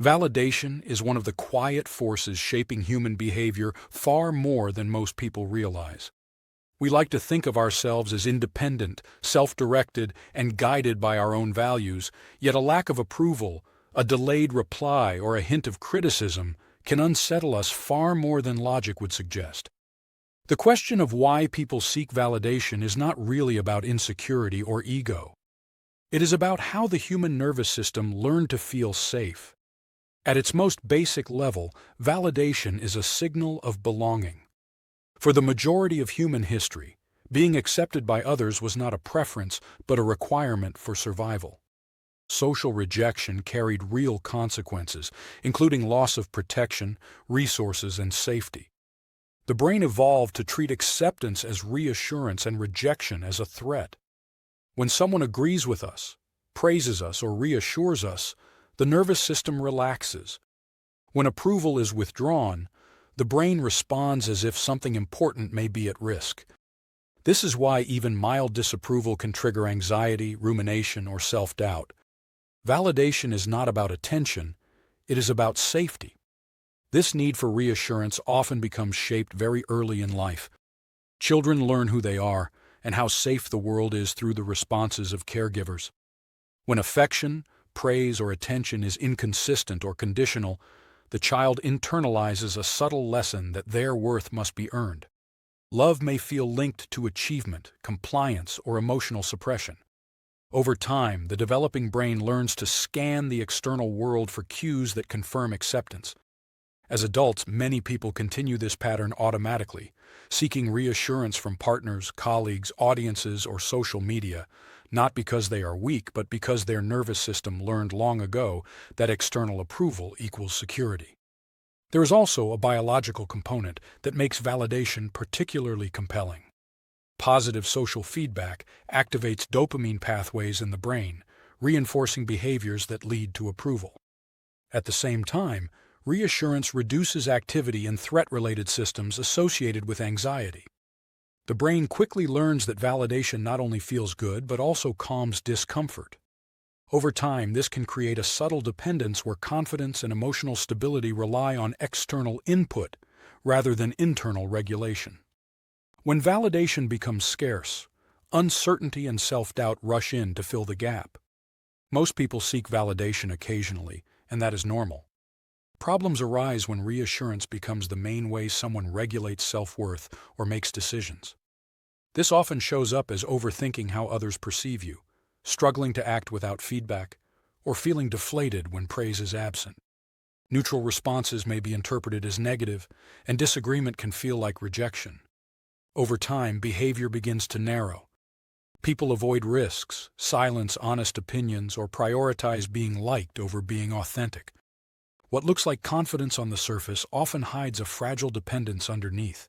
Validation is one of the quiet forces shaping human behavior far more than most people realize. We like to think of ourselves as independent, self-directed, and guided by our own values, yet a lack of approval, a delayed reply, or a hint of criticism can unsettle us far more than logic would suggest. The question of why people seek validation is not really about insecurity or ego. It is about how the human nervous system learned to feel safe. At its most basic level, validation is a signal of belonging. For the majority of human history, being accepted by others was not a preference, but a requirement for survival. Social rejection carried real consequences, including loss of protection, resources, and safety. The brain evolved to treat acceptance as reassurance and rejection as a threat. When someone agrees with us, praises us, or reassures us, the nervous system relaxes. When approval is withdrawn, the brain responds as if something important may be at risk. This is why even mild disapproval can trigger anxiety, rumination, or self-doubt. Validation is not about attention, it is about safety. This need for reassurance often becomes shaped very early in life. Children learn who they are and how safe the world is through the responses of caregivers. When affection, praise, or attention is inconsistent or conditional, the child internalizes a subtle lesson that their worth must be earned. Love may feel linked to achievement, compliance, or emotional suppression. Over time, the developing brain learns to scan the external world for cues that confirm acceptance. As adults, many people continue this pattern automatically, seeking reassurance from partners, colleagues, audiences, or social media, not because they are weak, but because their nervous system learned long ago that external approval equals security. There is also a biological component that makes validation particularly compelling. Positive social feedback activates dopamine pathways in the brain, reinforcing behaviors that lead to approval. At the same time, reassurance reduces activity in threat-related systems associated with anxiety. The brain quickly learns that validation not only feels good but also calms discomfort. Over time, this can create a subtle dependence where confidence and emotional stability rely on external input rather than internal regulation. When validation becomes scarce, uncertainty and self-doubt rush in to fill the gap. Most people seek validation occasionally, and that is normal. Problems arise when reassurance becomes the main way someone regulates self-worth or makes decisions. This often shows up as overthinking how others perceive you, struggling to act without feedback, or feeling deflated when praise is absent. Neutral responses may be interpreted as negative, and disagreement can feel like rejection. Over time, behavior begins to narrow. People avoid risks, silence honest opinions, or prioritize being liked over being authentic. What looks like confidence on the surface often hides a fragile dependence underneath.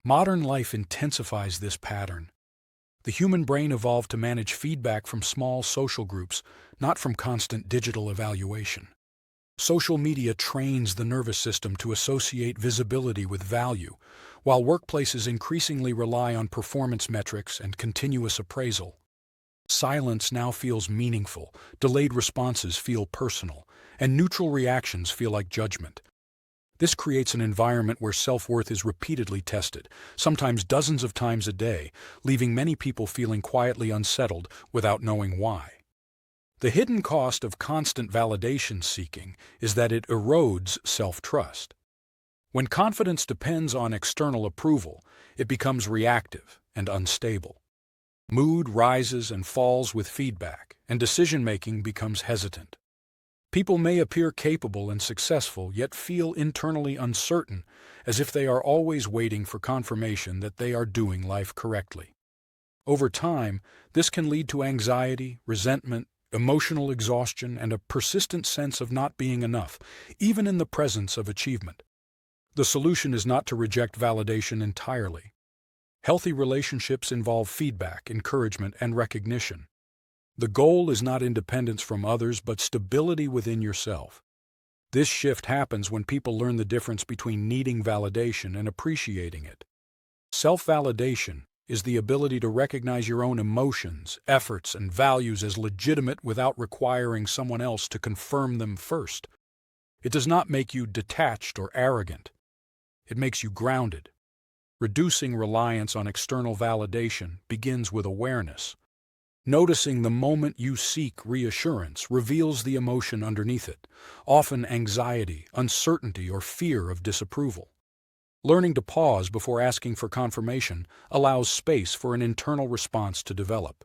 Modern life intensifies this pattern. The human brain evolved to manage feedback from small social groups, not from constant digital evaluation. Social media trains the nervous system to associate visibility with value, while workplaces increasingly rely on performance metrics and continuous appraisal. Silence now feels meaningful, delayed responses feel personal, and neutral reactions feel like judgment. This creates an environment where self-worth is repeatedly tested, sometimes dozens of times a day, leaving many people feeling quietly unsettled without knowing why. The hidden cost of constant validation seeking is that it erodes self-trust. When confidence depends on external approval, it becomes reactive and unstable. Mood rises and falls with feedback, and decision-making becomes hesitant. People may appear capable and successful, yet feel internally uncertain, as if they are always waiting for confirmation that they are doing life correctly. Over time, this can lead to anxiety, resentment, emotional exhaustion, and a persistent sense of not being enough, even in the presence of achievement. The solution is not to reject validation entirely. Healthy relationships involve feedback, encouragement, and recognition. The goal is not independence from others, but stability within yourself. This shift happens when people learn the difference between needing validation and appreciating it. Self-validation is the ability to recognize your own emotions, efforts, and values as legitimate without requiring someone else to confirm them first. It does not make you detached or arrogant. It makes you grounded. Reducing reliance on external validation begins with awareness. Noticing the moment you seek reassurance reveals the emotion underneath it, often anxiety, uncertainty, or fear of disapproval. Learning to pause before asking for confirmation allows space for an internal response to develop.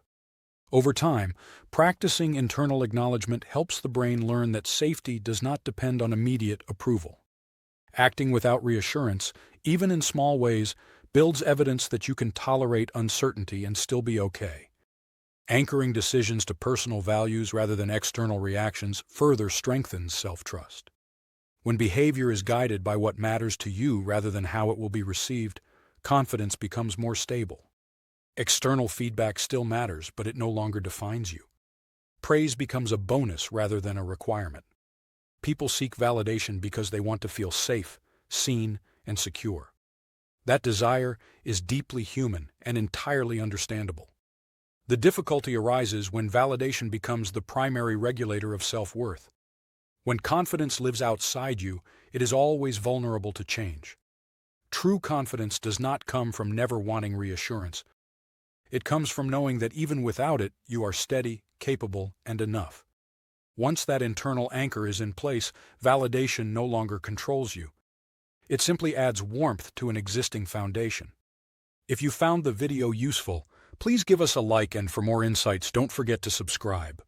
Over time, practicing internal acknowledgement helps the brain learn that safety does not depend on immediate approval. Acting without reassurance, even in small ways, builds evidence that you can tolerate uncertainty and still be okay. Anchoring decisions to personal values rather than external reactions further strengthens self-trust. When behavior is guided by what matters to you rather than how it will be received, confidence becomes more stable. External feedback still matters, but it no longer defines you. Praise becomes a bonus rather than a requirement. People seek validation because they want to feel safe, seen, and secure. That desire is deeply human and entirely understandable. The difficulty arises when validation becomes the primary regulator of self-worth. When confidence lives outside you, it is always vulnerable to change. True confidence does not come from never wanting reassurance. It comes from knowing that even without it, you are steady, capable, and enough. Once that internal anchor is in place, validation no longer controls you. It simply adds warmth to an existing foundation. If you found the video useful, please give us a like, and for more insights, don't forget to subscribe.